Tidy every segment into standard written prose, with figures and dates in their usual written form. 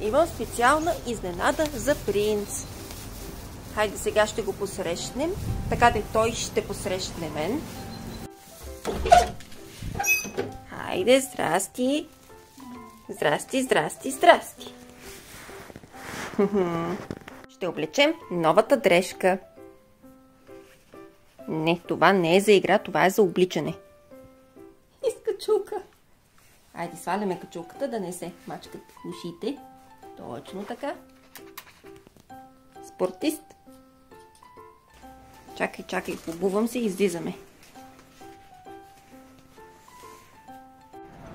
Имам специална изненада за принц. Хайде сега ще го посрещнем, така да той ще посрещне мен. Хайде, здрасти! Здрасти, здрасти, здрасти! Ще облечем новата дрежка. Не, това не е за игра, това е за обличане. Изкачулка. Айде, сваляме качулката, да не се мачкат ушите. Точно така. Спортист. Чакай, чакай, побувам се и излизаме.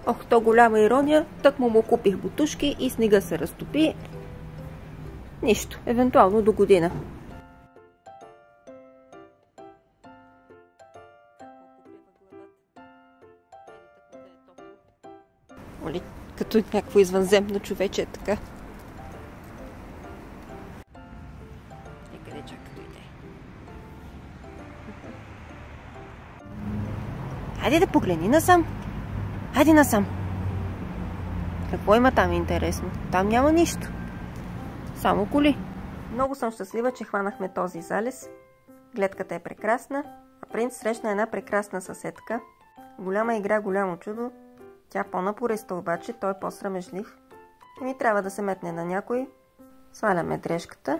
Ох, то голяма ирония, тък му купих бутушки и снега се разтопи. Нищо, евентуално до година. Оли, като някакво извънземно човече, така. Къде чака дойде? Хайде да погледни насам. Хайде насам. Какво има там интересно? Там няма нищо. Само коли. Много съм щастлива, че хванахме този залез. Гледката е прекрасна. А принц срещна една прекрасна съседка. Голяма игра, голямо чудо. Тя по-напориста обаче, той е по-срамежлив. И ми трябва да се метне на някой. Сваляме дрежката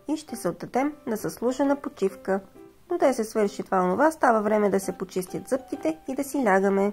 и ще се отдадем на заслужена почивка. До да се свърши това онова, става време да се почистят зъбките и да си лягаме.